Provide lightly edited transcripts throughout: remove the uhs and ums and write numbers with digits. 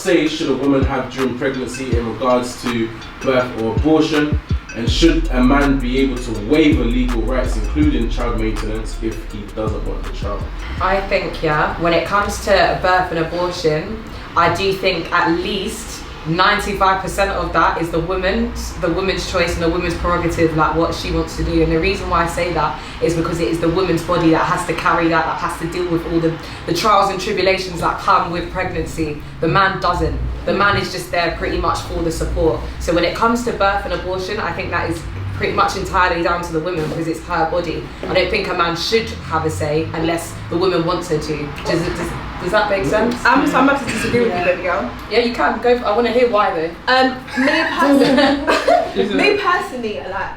say should a woman have during pregnancy in regards to birth or abortion? And should a man be able to waive legal rights, including child maintenance, if he doesn't want the child? I think, when it comes to birth and abortion, I do think at least 95% of that is the woman's choice and the woman's prerogative, like what she wants to do. And the reason why I say that is because it is the woman's body that has to carry that has to deal with all the trials and tribulations that come with pregnancy. The man doesn't. The man is just there pretty much for the support. So when it comes to birth and abortion, I think that is pretty much entirely down to the woman because it's her body. I don't think a man should have a say unless the woman wants her to. Does that make sense? I'm about to disagree with you, baby girl. Yeah, you can go. I want to hear why though. Me personally, like,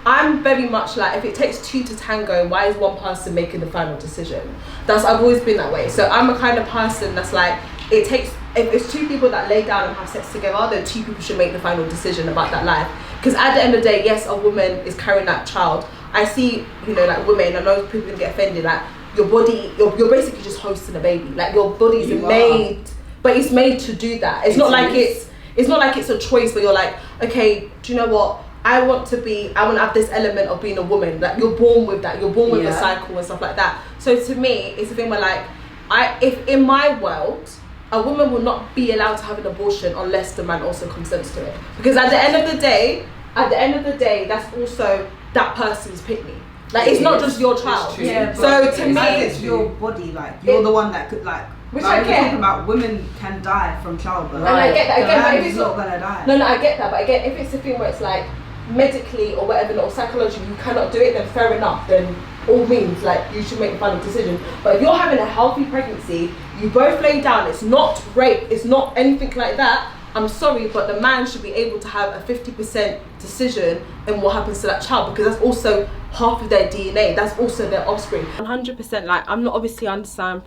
I'm very much like, if it takes two to tango, why is one person making the final decision? I've always been that way. So I'm a kind of person that's like, if it's two people that lay down and have sex together, then two people should make the final decision about that life. Because at the end of the day, yes, a woman is carrying that child. I see, like women, I know people can get offended, like, your body, you're basically just hosting a baby. Like, your body is made, but it's made to do that. It's not like it's a choice where you're like, okay, do you know what? I want to have this element of being a woman. Like, you're born with that. You're born with the cycle and stuff like that. So to me, it's a thing where, like, if in my world, a woman will not be allowed to have an abortion unless the man also consents to it. Because at the end of the day, that's also that person's pick-me. Like, it's not just your child. Yeah, so to me, it's your body. Like, you're the one that could, like. Which like, I get. Talking about women can die from childbirth. And I get that. Again, but if it's not gonna die. No, I get that. But again, if it's a thing where it's like medically or whatever, or psychologically, you cannot do it, then fair enough. Then all means, like, you should make the final decision. But if you're having a healthy pregnancy, you both lay down. It's not rape. It's not anything like that. I'm sorry, but the man should be able to have a 50% decision in what happens to that child, because that's also half of their DNA. That's also their offspring. 100%. Like, I'm not obviously understand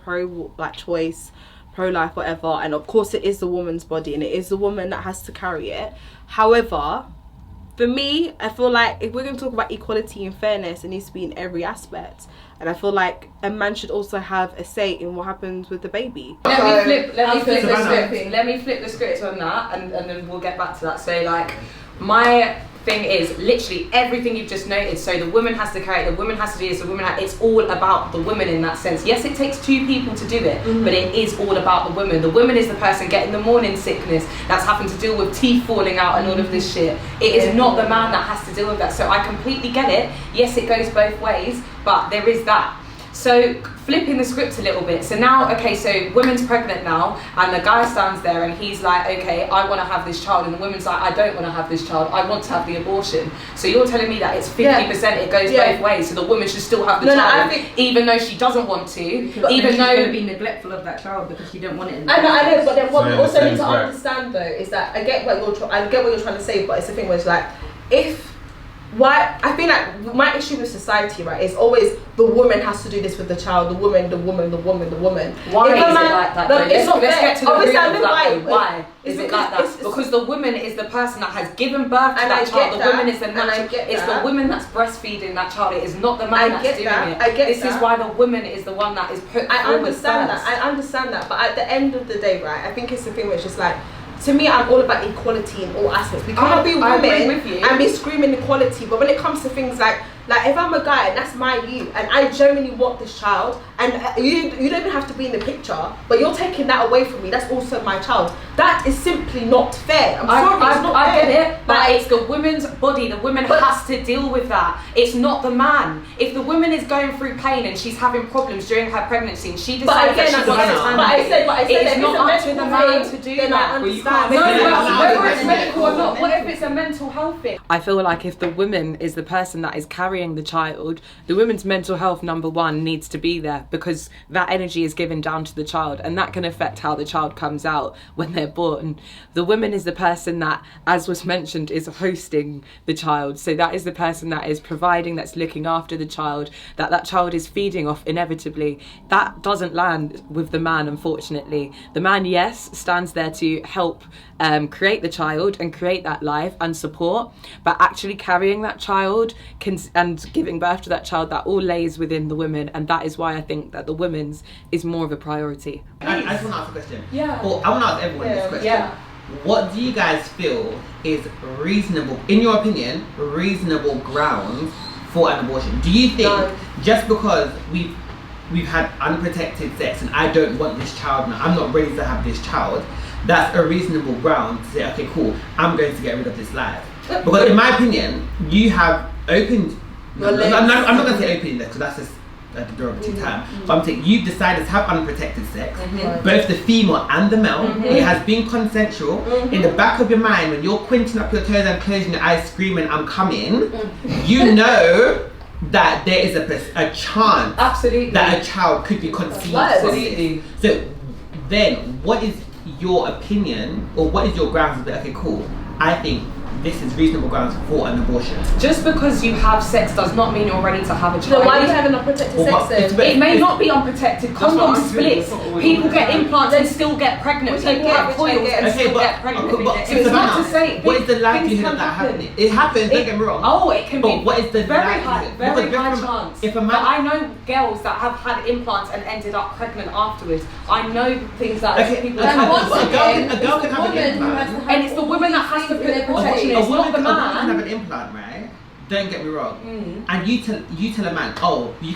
choice, pro-life, whatever. And of course, it is the woman's body, and it is the woman that has to carry it. However, for me, I feel like if we're going to talk about equality and fairness, it needs to be in every aspect. And I feel like a man should also have a say in what happens with the baby. Let me flip the script on that, and then we'll get back to that. So, like, my thing is literally everything you've just noted. So the woman has to carry it, the woman has to do this, it's all about the woman in that sense. Yes, it takes two people to do it, but it is all about the woman. The woman is the person getting the morning sickness, that's having to deal with teeth falling out and all of this shit. It is not the man that has to deal with that. So I completely get it. Yes, it goes both ways, but there is that. So flipping the script a little bit. So now, okay, so woman's pregnant now, and the guy stands there and he's like, okay, I want to have this child, and the woman's like, I don't want to have this child, I want to have the abortion. So you're telling me that it's 50%, it goes both ways, so the woman should still have the child, even though she doesn't want to, even though she's going to be neglectful of that child because she don't want it. I know, but then what we also need to understand though is that I get what you're trying to say, but it's the thing where it's like, why I feel like my issue with society, right, is always the woman has to do this with the child, the woman. Why is it like that? Let's get to the root of that. Why is it like that? Because the woman is the person that has given birth to that child. The woman is the natural. It's the woman that's breastfeeding that child. It is not the man that's doing it. This is why the woman is the one that is put forward. I understand that, but at the end of the day, right, I think it's the thing where it's just like, to me, I'm all about equality in all aspects. We cannot be women and be screaming equality, but when it comes to things like if I'm a guy and that's my you, and I genuinely want this child, and you don't even have to be in the picture, but you're taking that away from me, that's also my child. That is simply not fair. I'm sorry, it's not fair. I get it, but it's the woman's body. The woman has to deal with that. It's not the man. If the woman is going through pain and she's having problems during her pregnancy and she decides that she wants to it's not up to the man to do that. Whether it's medical or not, what if it's a mental health thing? I feel like if the woman is the person that is carrying the child, the woman's mental health, number one, needs to be there, because that energy is given down to the child, and that can affect how the child comes out when they're born. The woman is the person that, as was mentioned, is hosting the child. So that is the person that is providing, that's looking after the child, that child is feeding off inevitably. That doesn't land with the man, unfortunately. The man, yes, stands there to help create the child and create that life and support, but actually carrying that child, and giving birth to that child, that all lays within the women, and that is why I think that the women's is more of a priority. I just want to ask a question. Yeah. Or I want to ask everyone this question. Yeah. What do you guys feel is reasonable, in your opinion, reasonable grounds for an abortion? Do you think just because we've had unprotected sex and I don't want this child now, I'm not ready to have this child, that's a reasonable ground to say, okay, cool, I'm going to get rid of this life? Because in my opinion, you have opened, I'm not going to say opening because that's just a derogatory term, but I'm saying you've decided to have unprotected sex, both the female and the male. It has been consensual. In the back of your mind, when you're quinting up your toes and closing your eyes screaming, I'm coming, you know that there is a chance that a child could be conceived. Absolutely. So then what is your opinion, or what is your grounds that, okay, cool, I think this is reasonable grounds for an abortion? Just because you have sex does not mean you're ready to have a child. So why are you having unprotected sex then? It may not be unprotected. Condoms split. People get implants and still get pregnant. People have coils and still get pregnant. So it's not to say. What is the likelihood of that happening? It happens, don't get me wrong. Oh, it can be. But what is the very high likelihood? chance. If a man, but I know girls that have had implants and ended up pregnant afterwards. I know things that people And have. once again, a girl can have an implant. And it's the woman that has to put the protection in. It's not the A woman man. can have an implant, right? Don't get me wrong. And you tell a man, oh, we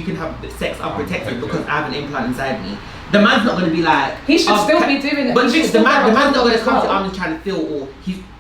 can have sex unprotected because I have an implant inside me. The man's not going to be like, he should still be doing it. But the man's not going to come to I'm just trying to feel, or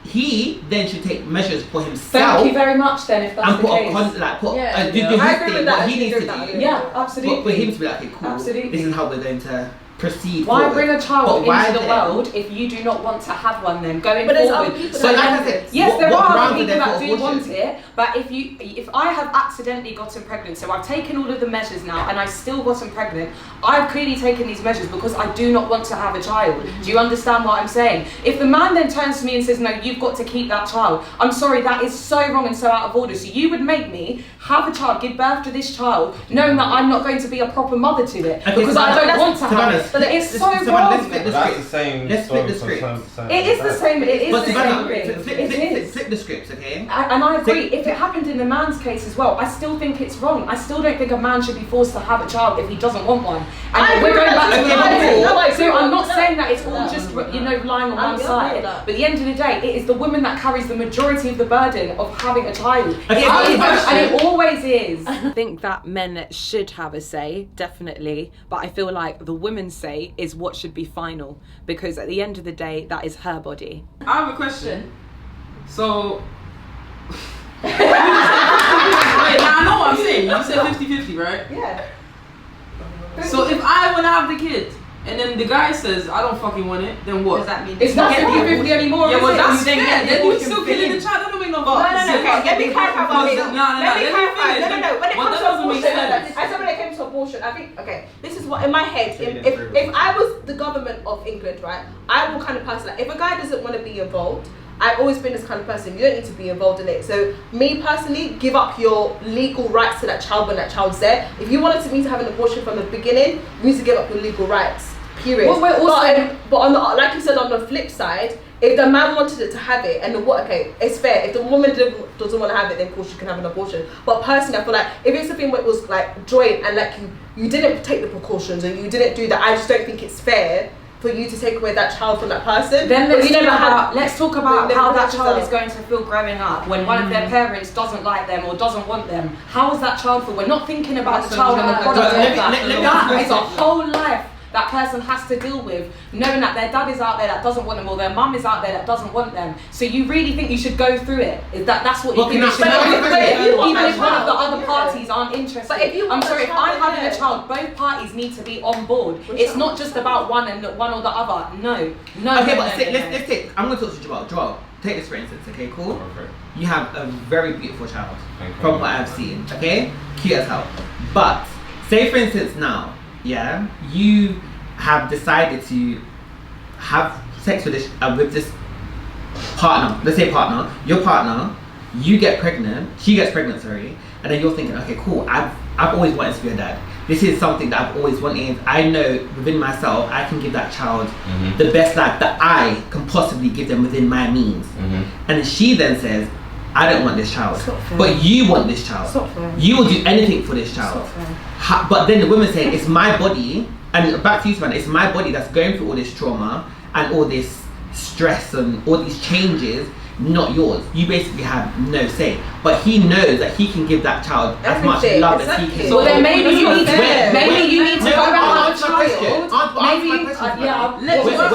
he then should take measures for himself. Thank you very much then, if that's and the put case. do I his agree thing, with that. what he needs to do. Yeah, absolutely. For him to be like, okay, cool, Absolutely. this is how we're going to proceed Why forward. bring a child But into the world if you do not want to have one then going But there's forward? other people So that like have I said, it. Yes, there what are grounds other people there that for do want abortion? it, but if I have accidentally gotten pregnant, so I've taken all of the measures now and I still gotten pregnant, I've clearly taken these measures because I do not want to have a child. Do you understand what I'm saying? If the man then turns to me and says, no, you've got to keep that child, I'm sorry, that is so wrong and so out of order. So you would make me have a child, give birth to this child, knowing that I'm not going to be a proper mother to it because I don't want to have it. But it's so wrong. Let's That's the same. Let's flip the script. It is the same. It is But the Savannah, same thing. flip the scripts, okay? And I agree. If it happened in the man's case as well, I still think it's wrong. I still don't think a man should be forced to have a child if he doesn't want one. And we're going back to the Okay, so I'm not saying that it's all just lying on one side. But at the end of the day, it is the woman that carries the majority of the burden of having a child. Okay, And it always is. I think that men should have a say, definitely. But I feel like the woman's say is what should be final, because at the end of the day, that is her body. I have a question. So, wait, now I know what I'm saying. You said 50-50, right? Yeah. So if I want to have the kid, and then the guy says, I don't fucking want it, then what? Does that mean It's not 50-50 anymore. Yeah, is well, it? that's You then fair. get Then the you're abortion still killing the fee. child. That don't make no No, sense. let me clarify one thing. No, Let me clarify. No. When it comes to abortion, sense. I said when it came to abortion, I think, okay, this is what, in my head, if I was the government of England, right, I will kind of person, like, if a guy doesn't want to be involved, I've always been this kind of person, you don't need to be involved in it. So, me personally, give up your legal rights to that child when that child's there. If you wanted me to have an abortion from the beginning, you need to give up your legal rights. Period. Well, we're also but on the, like you said, on the flip side, if the man wanted it to have it, and it's fair. If the woman doesn't want to have it, then of course she can have an abortion. But personally, I feel like if it's something where it was like joint and like you didn't take the precautions and you didn't do that, I just don't think it's fair for you to take away that child from that person. Then let's talk about how that child yourself. is going to feel growing up when one of their parents doesn't like them or doesn't want them. How is that child feel? We're not thinking about the child and the product of that. That is a whole life that person has to deal with, knowing that their dad is out there that doesn't want them or their mum is out there that doesn't want them. So you really think you should go through it? That's what you think you should do? Even if one of the other parties aren't interested. But if you I'm want sorry, a if child, I'm having yeah. a child, both parties need to be on board. It's not just about one or the other. No. Okay, but let's take. I'm going to talk to Joel. Joel, take this for instance. Okay, cool. Okay. You have a very beautiful child, Thank you. from what I've seen. Okay, cute as hell. But say for instance now, yeah, you have decided to have sex with this partner. Let's say partner. Your partner. You get pregnant. She gets pregnant. Sorry. And then you're thinking, okay, cool. I've always wanted to be a dad. This is something that I've always wanted. I know within myself I can give that child the best life that I can possibly give them within my means. And then she then says, I don't want this child, It's not fair. but you want this child. It's not fair. You will do anything for this It's child. not fair. But then the woman saying, it's my body, and back to you, man, it's my body that's going through all this trauma and all this stress and all these changes, not yours. You basically have no say. But he knows that he can give that child as much Everything, love exactly. as he can. So then maybe you need to Where- maybe you need to no, go back and answer have my a question. child. Answer Maybe my question, yeah. Let's Where work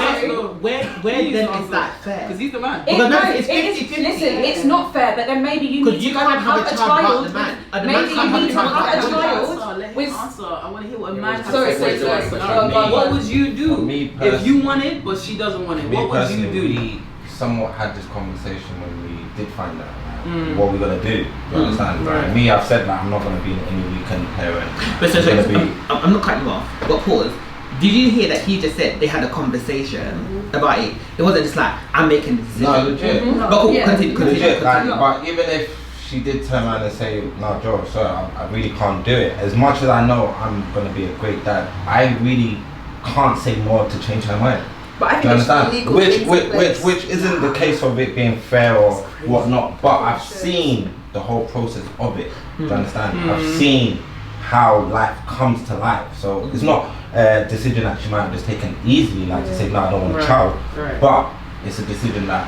then Please is answer. that fair? Because he's the man. It, Because no, no, it's it is, 50-50. listen, it's not fair, but then maybe you Because need to you go can't and have a without child. the man. And the Maybe man you can't need to without have a the man. child Let him with. answer. I want to hear what a Yeah, man wait, has sorry, to say. sorry, sorry. sorry. What would you do Me if personally- you want it but she doesn't want it? Me What would you personally, do? we somewhat had this conversation when we did find out what we're gonna do. You understand? Right. Me, I've said that I'm not gonna be any weekend parent. But so, It's so gonna be. I'm not cutting you off, but pause. Did you hear that he just said they had a conversation about it? It wasn't just like, I'm making the decision. No, legit. But cool, Yeah. continue. Legit, like, but even if she did turn around and say, no, Joe, sorry, I really can't do it. As much as I know I'm going to be a great dad, I really can't say more to change her mind. But I Do you think it's understand? legal Which, things which, in which, place. which isn't the case of it being fair or whatnot, but I've seen the whole process of it. Do you understand? I've seen how life comes to life. So it's not a decision that she might have just taken easily, like to say, no, I don't want a child. Right. But it's a decision that,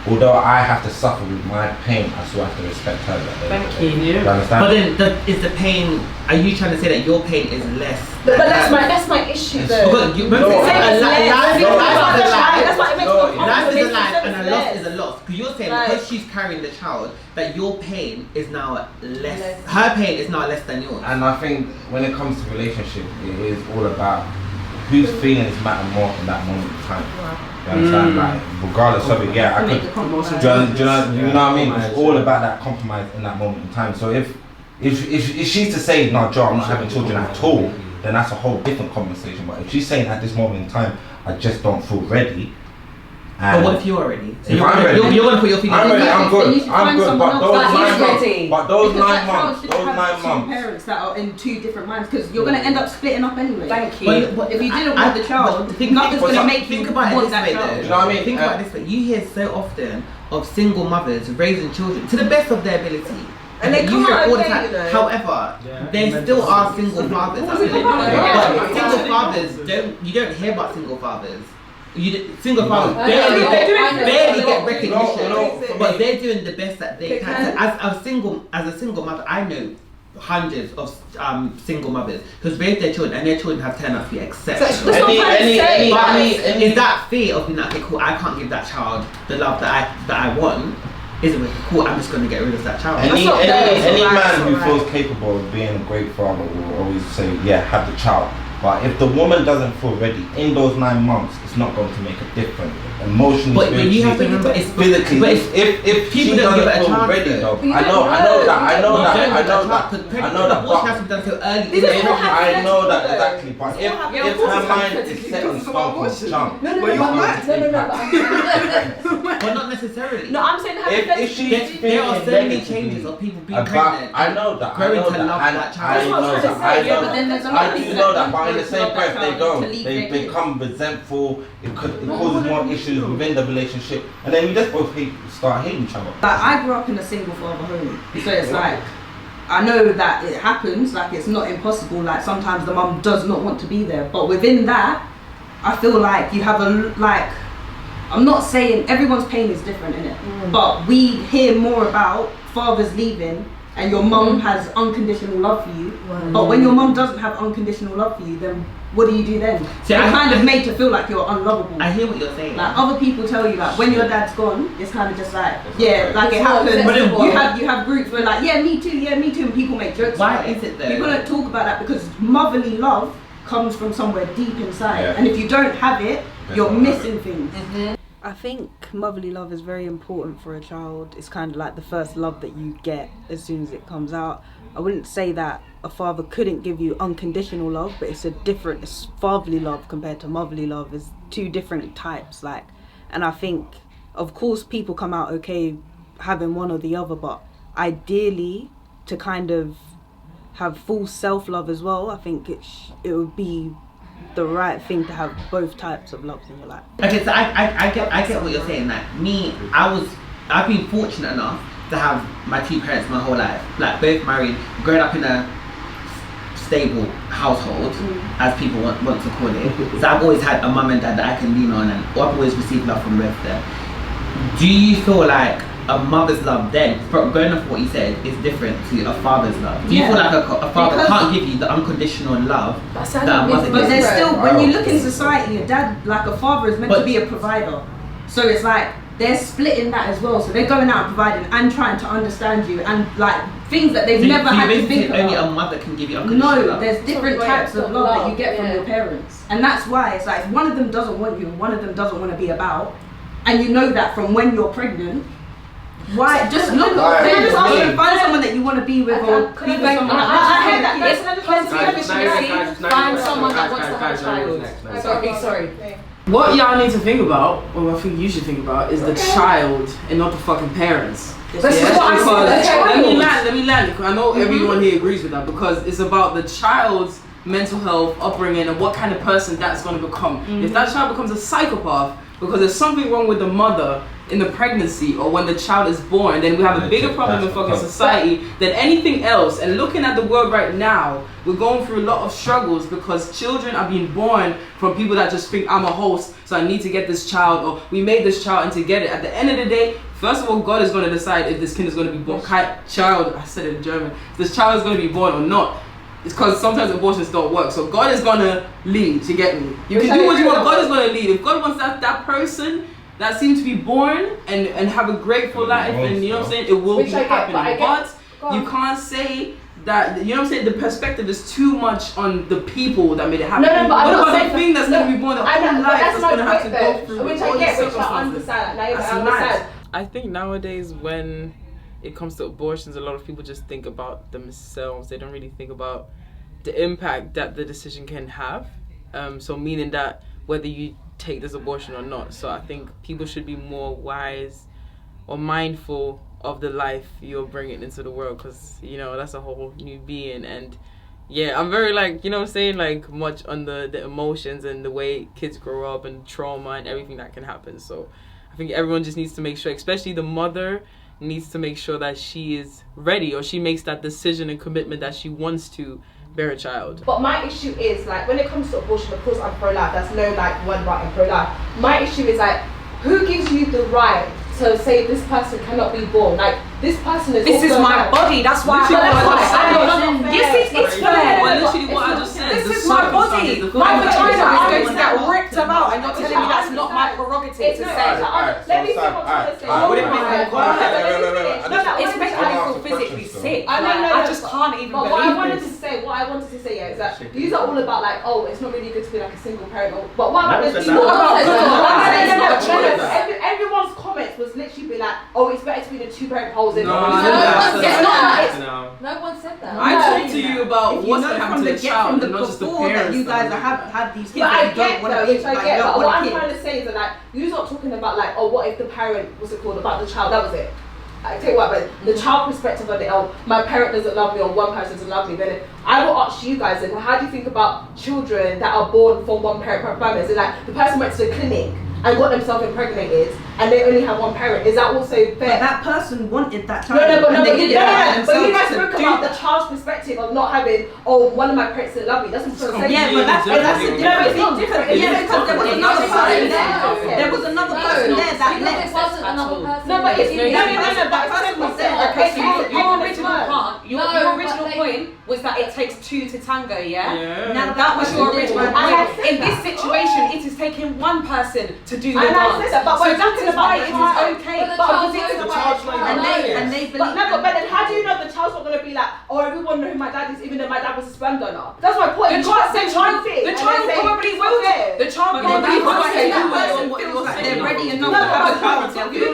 although I have to suffer with my pain, I still have to respect her. Thank you. Yeah. You understand? But then, is the pain? Are you trying to say that your pain is less? But that's than- my issue It's- though. Because you remember, No, a it's life less. is a life. That's why it makes No, no it's- Life is a sense. life and a loss Less. is a loss. Because you're saying Right. because she's carrying the child, that your pain is now less. Less. Her pain is now less than yours. And I think when it comes to relationship, it is all about whose feelings matter more in that moment of time. You understand? Like, regardless of it, yeah, I Make could. the compromise. Do you know what I mean? It's all about that compromise in that moment in time. So if she's to say, no, Joe, I'm not having children at all, then that's a whole different conversation. But if she's saying at this moment in time, I just don't feel ready. But what if you're ready? So If you're I'm gonna, ready, you're gonna put your feelings. I'm ready, I'm Then you good, should I'm find good. someone But else those that is 9 months, ready. but those Because 9 that child months, should those have 9 two months. parents that are in two different minds, because you're gonna end up splitting up anyway. Thank you. But If you didn't want the child, think, nothing's but gonna make think you about it want this that way, child. though. Do you know what I mean? Think about it this way. You hear so often of single mothers raising children to the best of their ability. And they you come hear out it all the okay, time. you know. However, there still are single fathers. But single fathers you don't hear about single fathers. Single fathers barely get recognition, No. but they're doing the best that they can. So as a single mother, I know hundreds of single mothers who's raised their children and their children have turned out to be exceptional. That's what I'm trying to say. But is that fear of being like, okay, cool, I can't give that child the love that I want? Is it cool? I'm just going to get rid of that child. Any not fair, it's man alright, who it's feels capable of being a great father will always say, yeah, have the child. But if the woman doesn't feel ready in those 9 months, it's not going to make a difference. Emotionally, But you have to remember, it's physically. But If she people don't give it a doesn't feel chance, ready, though. though, But you I don't know that. You don't give it a chance, because I know that. abortion has to be done so early. These are all I know that hypothetical, exactly. But though. if her mind is set in stone from jump, No, But you're but mad. But not necessarily. No, I'm saying if she's There are so many negatively changes of people being about, pregnant. I know that. growing I know to that. love and that child. I That's what I'm know trying to that. say, I yeah, know but then there's a that. lot I of do things know that that. But in the don't same love breath, that they child don't. to leave They their kid. become resentful. It causes more issues within the relationship, and then we just both start hating each other. Like, I grew up in a single father home, so it's like, I know that it happens, like it's not impossible, like sometimes the mum does not want to be there, but within that, I feel like you have I'm not saying everyone's pain is different in it, but we hear more about fathers leaving and your mum has unconditional love for you, but when your mum doesn't have unconditional love for you, then what do you do then? See, You're I- kind of made to feel like you're unlovable. I hear what you're saying. Like other people tell you, like when your dad's gone, it's kind of just like, yeah, like it It's not happens. But then acceptable. you have groups where like, yeah, me too, and people make jokes. Why about is it though? People don't talk about that because motherly love comes from somewhere deep inside, Yeah. and if you don't have it, you're That's missing things. I think motherly love is very important for a child. It's kind of like the first love that you get as soon as it comes out. I wouldn't say that a father couldn't give you unconditional love, but it's fatherly love compared to motherly love is two different types. And I think, of course, people come out okay having one or the other, but ideally, to kind of have full self-love as well, I think it would be the right thing to have both types of loves in your life. Okay, so I get what you're saying. Like me, I've been fortunate enough to have my two parents my whole life, like both married, growing up in a stable household, as people want to call it. So I've always had a mum and dad that I can lean on, and I've always received love from both of them. Do you feel like a mother's love then, going off what you said, is different to a father's love? Do you feel like a father can't give you the unconditional love that a mother gives? But there's still, when you look in society, a dad, like a father, is meant to be a provider. So it's like they're splitting that as well. So they're going out and providing and trying to understand you and like things that they've never had to think about. Only a mother can give you unconditional love. No, there's different types of love that you get from your parents, and that's why it's like if one of them doesn't want you, and one of them doesn't want to be about, and you know that from when you're pregnant. Why? Just look. Just find someone that you want to be with, or be with someone. I heard that. It's find someone that wants to have a child. Sorry. What y'all need to think about, or I think you should think about, is the child and not the fucking parents. Let me land. I know everyone here agrees with that, because it's about the child's mental health, upbringing, and what kind of person that's going to become. If that child becomes a psychopath because there's something wrong with the mother in the pregnancy or when the child is born, then we have a bigger problem in fucking society than anything else. And looking at the world right now, we're going through a lot of struggles because children are being born from people that just think I'm a host, so I need to get this child, or we made this child and to get it. At the end of the day, first of all, God is going to decide if this kid is going to be born. I said it in German. This child is going to be born or not. It's because sometimes abortions don't work. So God is going to lead, you get me? You can do what you want, God is going to lead. If God wants that person that seems to be born and have a grateful life, and you know what I'm saying, it will be happening. But you can't say that, you know what I'm saying, the perspective is too much on the people that made it happen. No, but what I'm about not the thing that's going to be born the whole life that's going to have to go through? Which I get, which I understand. I understand. I think nowadays when it comes to abortions, a lot of people just think about themselves. They don't really think about the impact that the decision can have. So meaning that whether you take this abortion or not. So I think people should be more wise or mindful of the life you're bringing into the world, because you know that's a whole new being. And yeah, I'm very like, you know what I'm saying, like much on the emotions and the way kids grow up and trauma and everything that can happen. So I think everyone just needs to make sure, especially the mother needs to make sure that she is ready, or she makes that decision and commitment that she wants to bear a child. But my issue is like when it comes to abortion, of course I'm pro-life, there's no like one right and pro-life. My issue is like, who gives you the right to say this person cannot be born? Like this person is This is my body, that's why yes, it's fair. Literally what I just said. This is my body. My vagina, I'm going to get ripped about, and you're telling me that's not my prerogative to say. Let me see what I'm trying to say. It's making me feel physically sick. I just can't even believe what I wanted to say is that these are all about like, oh, it's not really good to be like a single parent. But what about this? Everyone's comments was literally be like, oh, it's better to be the two-parent holes in. No one said that. I talked to you about what's going to happen to the child, and not just the parents. You guys have had these kids. But I get though, which I get. But what I'm trying to say is that like, you're not talking about like, oh, what if the parent, what's it called, about the child? That was it. I tell you what, but the child perspective of it, oh, my parent doesn't love me or one person doesn't love me, then I will ask you guys, then how do you think about children that are born from one parent family? So like the person went to the clinic and got themselves impregnated and they only have one parent. Is that also fair? But that person wanted that child. But you guys spoke about the child's perspective of not having, oh, one of my parents didn't love me. That's what I'm saying. Yeah, but that's a different. It's not different. Yeah, because there was another person there. There was another person there that left. No, but it's that person was there. Okay, so your original point was that it takes two to tango, yeah? Now that was your original point. In this situation, it is taking one person to do the dance. But so that is why it is okay. But then how do you know the child's not going to be like, oh, everyone know who my dad is, even though my dad was a sperm donor? That's my point. The child probably will. The child probably will. They're ready enough to have a child.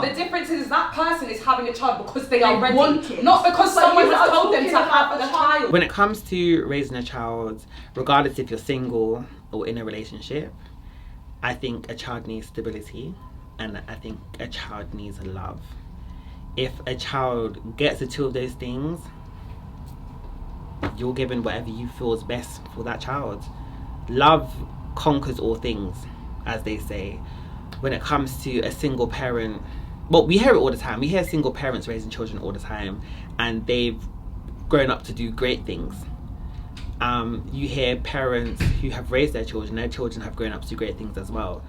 The difference is that person is having a child because they are ready, not because someone has told them to have a child. When it comes to raising a child, regardless if you're single or in a relationship, I think a child needs stability, and I think a child needs love. If a child gets the two of those things, you're given whatever you feel is best for that child. Love conquers all things, as they say. When it comes to a single parent, well, we hear it all the time. We hear single parents raising children all the time, and they've grown up to do great things. You hear parents who have raised their children have grown up to do great things as well.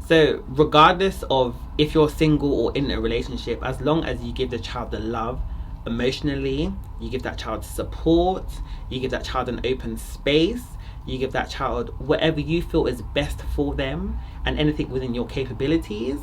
So regardless of if you're single or in a relationship, as long as you give the child the love emotionally, you give that child support, you give that child an open space, you give that child whatever you feel is best for them and anything within your capabilities,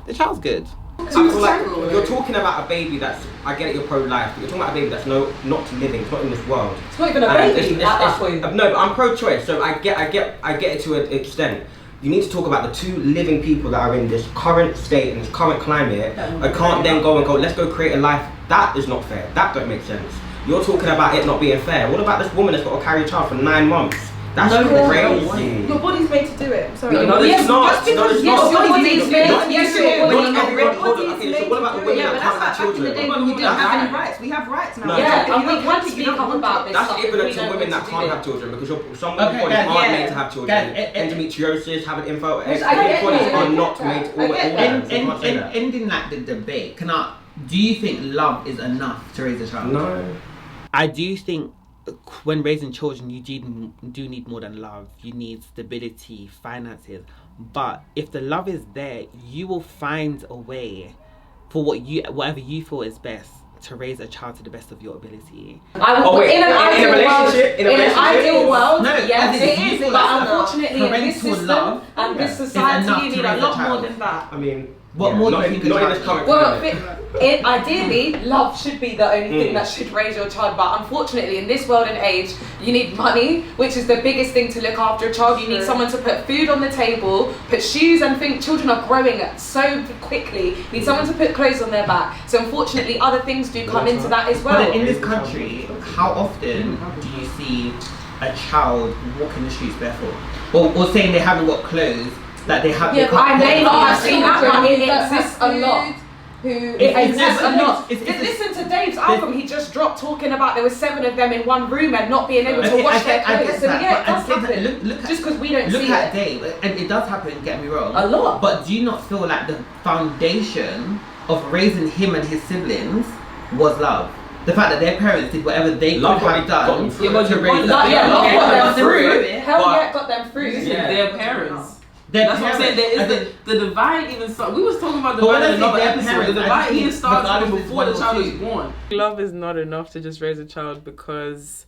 the child's good. I feel like you're talking about a baby that's, I get it, you're pro-life, but you're talking about a baby that's not living, it's not in this world. It's not even a baby at that point. No, but I'm pro-choice, so I get it to an extent. You need to talk about the two living people that are in this current state, in this current climate. I can't then go, let's go create a life. That is not fair. That don't make sense. You're talking about it not being fair. What about this woman that's got to carry a child for 9 months? That's crazy. Your body's made to do it. I'm sorry. No, it's not. Your body's made to do it. So what about the women that can't have children? We didn't have any rights. We have rights now. Yeah, and we can speak up about this. That's equivalent to women that can't have children because some women's bodies aren't made to have children. Endometriosis, having info, bodies are not made to all that. Ending like the debate, do you think love is enough to raise a child? No. I do think when raising children, you do need more than love. You need stability, finances. But if the love is there, you will find a way for whatever you feel is best to raise a child to the best of your ability. In an ideal world, no, yes, it is. But unfortunately, in this parental system love and this society, you need a lot more child. than that. I mean, what more do you think? Not in this current Well, ideally, love should be the only thing that should raise your child. But unfortunately, in this world and age, you need money, which is the biggest thing to look after a child. You need someone to put food on the table, put shoes and things. Children are growing so quickly. You need someone to put clothes on their back. So unfortunately, other things do come into that as well. But in this country, how often do you see a child walking the streets barefoot? Or saying they haven't got clothes, that they have... Yeah, I may not have seen that, but it exists a lot. It exists a lot. Listen to Dave's album, he just dropped talking about there were 7 of them in one room and not being able to wash their clothes. So yeah, it does happen. Just because we don't see it. Look at Dave, and it does happen, get me wrong. A lot. But do you not feel like the foundation of raising him and his siblings was love? The fact that their parents did whatever they could have done to raise them. Got them through. Hell yeah, got them through. Their parents. That's what I'm saying. There is the divide even started. We was talking about divide in another episode. The divide even starts before the child is born. Love is not enough to just raise a child because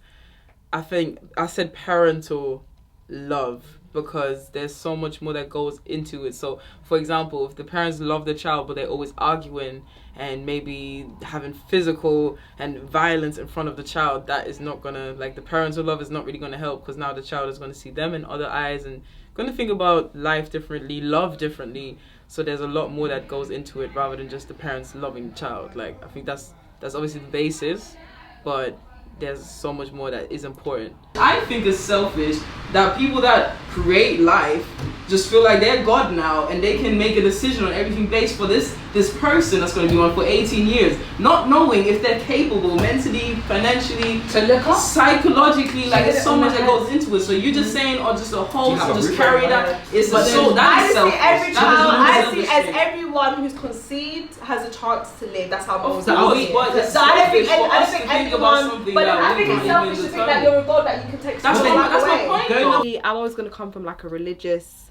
I think I said parental love because there's so much more that goes into it. So, for example, if the parents love the child but they're always arguing and maybe having physical and violence in front of the child, that is not gonna, like, the parental love is not really gonna help because now the child is gonna see them in other eyes and going to think about life differently, love differently. So there's a lot more that goes into it rather than just the parents loving the child. Like, I think that's obviously the basis, but there's so much more that is important. I think it's selfish that people that create life just feel like they're God now and they can make a decision on everything based for this person that's going to be on for 18 years, not knowing if they're capable mentally, financially, to look up, psychologically. Like, there's so much that goes into it. So you're just saying, or just a host, just carry that. It's so that is selfish. I see as everyone who's conceived has a chance to live. That's how I'm always so I don't think everyone. But I think it's selfish to think that you're a God that you can take someone away. My point. I'm always going to come from like a religious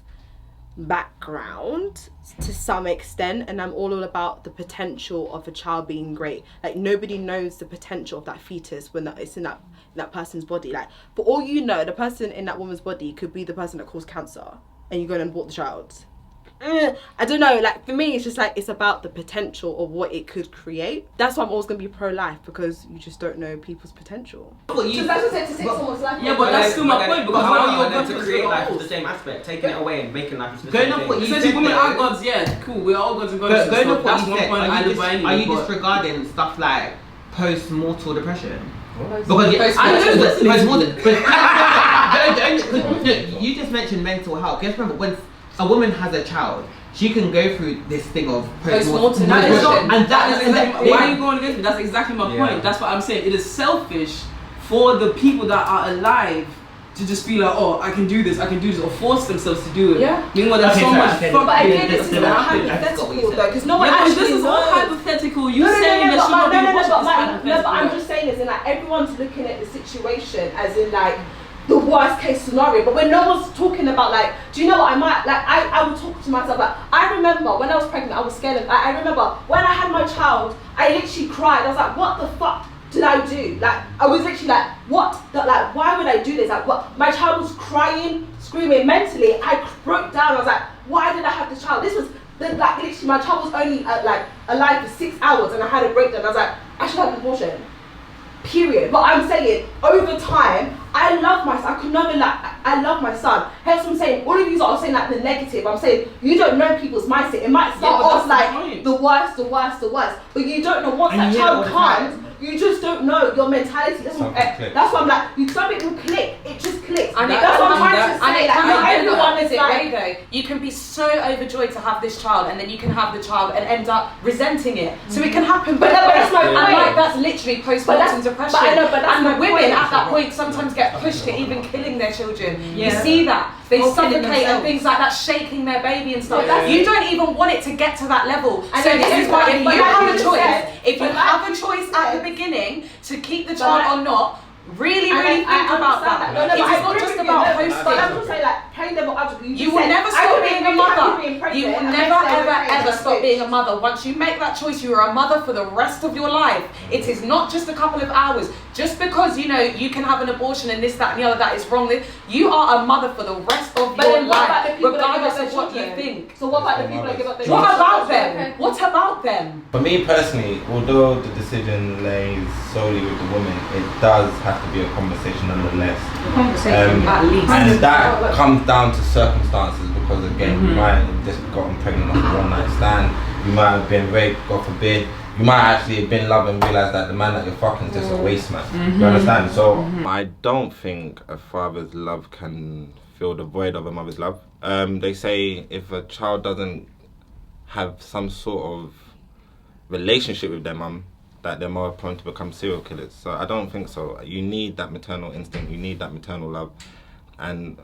background to some extent, and I'm all about the potential of a child being great. Like, nobody knows the potential of that fetus when it's in that person's body. Like, for all you know, the person in that woman's body could be the person that caused cancer, and you go and abort the child. I don't know, like, for me it's just like it's about the potential of what it could create. That's why I'm always going to be pro-life, because you just don't know people's potential. So that's just it, to take someone's life. Yeah, but that's still my point, because now you're going to create life is the same aspect, taking it away and making life is the same thing. Essentially, women are gods, yeah, cool, we're all gods and goddesses. Going off what you said, are you but disregarding stuff like post-mortal depression? Because you just mentioned mental health. Just remember, when a woman has a child, she can go through this thing of post-mortem and that is why are you going against me? That's exactly my point. That's what I'm saying. It is selfish for the people that are alive to just feel like, oh, I can do this, or force themselves to do it. Yeah. Meanwhile, there's so much fucking. But again, this is not hypothetical though, because no one actually this is all knows. hypothetical. You saying that should not be abortion. No, but I'm just saying is in like everyone's looking at the situation as in like the worst case scenario, but when no one's talking about like, do you know what I might like? I would talk to myself like, I remember when I was pregnant, I was scared of. I remember when I had my child, I literally cried. I was like, what the fuck did I do? Like, I was literally like, what? Like, why would I do this? Like, what? My child was crying, screaming. Mentally, I broke down. I was like, why did I have this child? This was like literally, my child was only like alive for 6 hours, and I had a breakdown. I was like, I should have an abortion. Period. But I'm saying, over time, I love my son. I could never like. I love my son. Hence, what I'm saying. All of you are saying like the negative. I'm saying you don't know people's mindset. It might start off like the worst, but you don't know once that child comes. You just don't know your mentality. That's why I'm like, something will click. It just clicks. And that's what I'm trying to say. Like, not everyone is like. Though. You can be so overjoyed to have this child, and then you can have the child and end up resenting it. So it can happen. But that's my point. And like that's literally postpartum depression. But I know, but that's and the women point. at that point sometimes get pushed to even killing their children. Yeah. You see that. They Or suffocate killing and things like that, shaking their baby and stuff. Yeah. You don't even want it to get to that level. And so this is why if you have a choice, if you have a choice at the beginning to keep the child or not, really think about that. No, It's not just about hosting. But I'm just saying, like, playing them up. You will never stop being a mother. You will never, ever stop being a mother. Once you make that choice, you are a mother for the rest of your life. It is not just a couple of hours. Just because, you know, you can have an abortion and this, that, and the other, that is wrong. You are a mother for the rest of your life, regardless of what you think. So what about the people that give up their What about them? What about them? For me personally, although the decision lays solely with the woman, it does have to be a conversation nonetheless. At least. And that comes down to circumstances, because again, you might have just gotten pregnant off a one night stand, you might have been raped, God forbid, you might actually have been in love and realised that the man that you're fucking is just a waste man. You understand? So I don't think a father's love can fill the void of a mother's love. They say if a child doesn't have some sort of relationship with their mum, that they're more prone to become serial killers. So I don't think so. You need that maternal instinct, you need that maternal love, and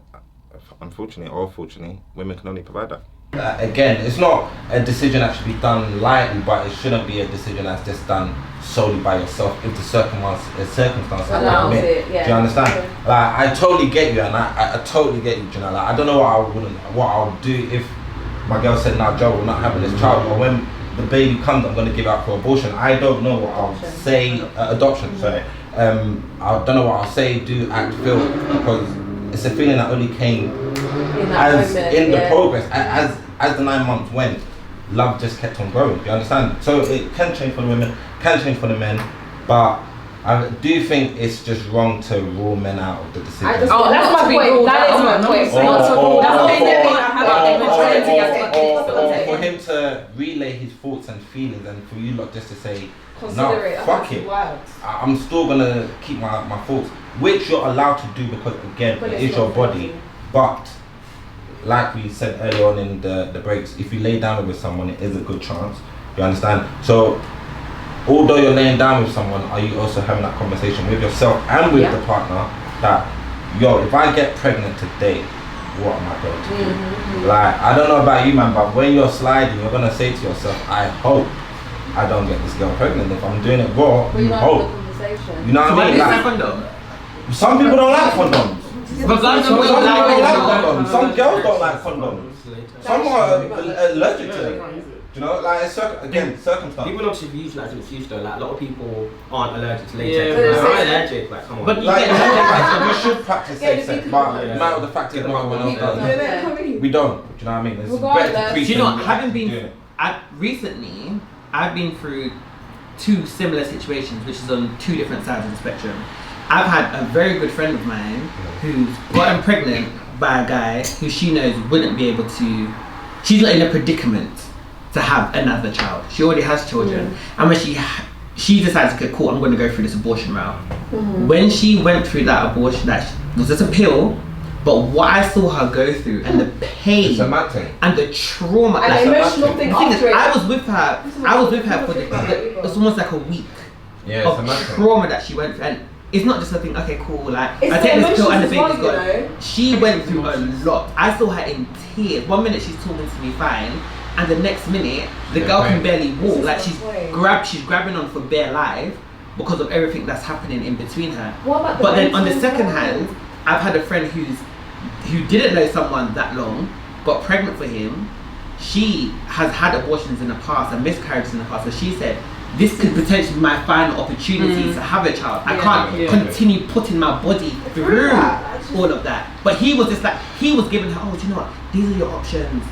unfortunately or fortunately, women can only provide that. Again, it's not a decision that should be done lightly, but it shouldn't be a decision that's just done solely by yourself if the circumstances allows it. Yeah. Do you understand? Like, I totally get you, and I totally get you, Janelle. Like, I don't know what I would do if my girl said, "Nah, Joe, we're not having this child," or when the baby comes, I'm going to give out for abortion. I don't know what I'll say. Adoption, sorry. I don't know what I'll say, do, act, feel, because it's a feeling that only came the progress. As the 9 months went, love just kept on growing. Do you understand? So it can change for the women, can change for the men, but I do think it's just wrong to rule men out of the decision. That's my point. That is my point. Not to rule. Or for him to relay his thoughts and feelings, and for you lot just to say, no, fuck it. I'm still gonna keep my thoughts, which you're allowed to do because again, it is your body. But like we said earlier on in the breaks, if you lay down with someone, it is a good chance. You understand? So although you're laying down with someone, are you also having that conversation with yourself and with the partner that, yo, if I get pregnant today, what am I going to do? Like, I don't know about you, man, but when you're sliding, you're gonna say to yourself, I hope I don't get this girl pregnant. If I'm doing it raw, you hope. You know what I mean? Like, some people don't like condoms. Some girls don't like condoms. Some are allergic to them. You know, like circumstance. People obviously use that as an excuse though. Like a lot of people aren't allergic to latex. I'm allergic. Like, come on. But you should practice safe sex. But the matter of the fact is, not everyone else does. We don't. Do you know what I mean? It's better to preach. Do you know, having been recently, I've been through 2 similar situations, which is on 2 different sides of the spectrum. I've had a very good friend of mine who's gotten pregnant by a guy who she knows wouldn't be able to. She's not in a predicament to have another child. She already has children, and when she decides, okay, cool, I'm going to go through this abortion route. When she went through that abortion, that was just a pill, but what I saw her go through and the pain and the trauma, and like, the emotional thing after it. I was with her for it's almost like a week of trauma that she went through, and it's not just a thing. Okay, cool. Like It's I the take this pill and the emotions baby's as well, you gone. know? She went through a lot. I saw her in tears. 1 minute she's talking to me fine, and the next minute the girl can barely walk. Like she's grabbing on for bare life because of everything that's happening in between her. What about But then on the mental second health? hand, I've had a friend who didn't know someone that long, got pregnant for him. She has had abortions in the past and miscarriages in the past. So she said, this could potentially be my final opportunity to have a child. I can't continue putting my body through all of that. But he was just like, he was giving her, oh, do you know what? These are your options.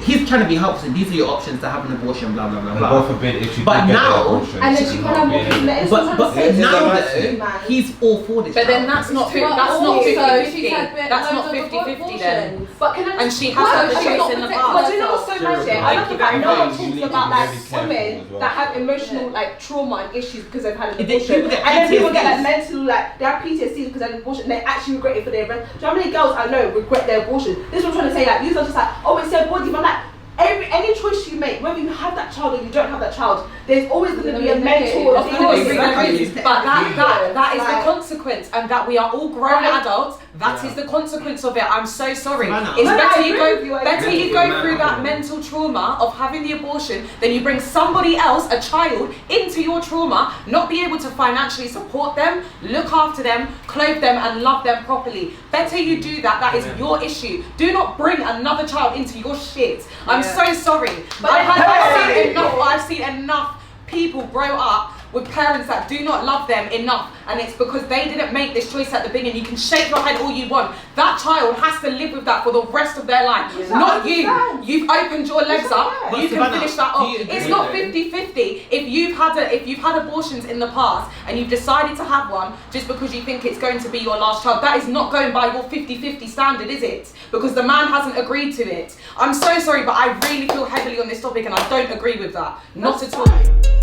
He's trying to be helpful. These are your options to have an abortion, blah, blah, blah, And blah. God forbid if you But do get now- the abortion, And then she can't have more But now though, he's all for this But then child. that's not Also, 50-50. she's had That's not loads of 50-50 then. abortions. But can I And she has had the choice in the past. But do you know what's so mad? I love the fact no one You need talks to about be like very careful women as well. that have emotional like trauma and issues because they've had an If they- abortion. people get And then people get PTSD. like mental like they have PTSD because they had an abortion and they actually regret it for their rest. Do you know how many girls I know regret their abortion? This is what I'm trying to say, like you are just like, oh it's their body, but like any choice you make, whether you have that child or you don't have that child, there's always going to be a mental Of course, thing. but that is the consequence, and that we are all grown adults. That is the consequence of it. I'm so sorry. Savannah. It's No, better I you agree go with you, I better agree you with go you, through man. that mental trauma of having the abortion than you bring somebody else, a child, into your trauma, not be able to financially support them, look after them, clothe them, and love them properly. Better you do that. That is your issue. Do not bring another child into your shit. I'm so sorry. But I've seen enough people grow up with parents that do not love them enough, and it's because they didn't make this choice at the beginning. You can shake your head all you want. That child has to live with that for the rest of their life, not you. You've opened your legs up. But You can Savannah, finish that do off. you agree It's not though? 50-50. If you've had abortions in the past and you've decided to have one just because you think it's going to be your last child, that is not going by your 50-50 standard, is it? Because the man hasn't agreed to it. I'm so sorry, but I really feel heavily on this topic and I don't agree with that. Not at all.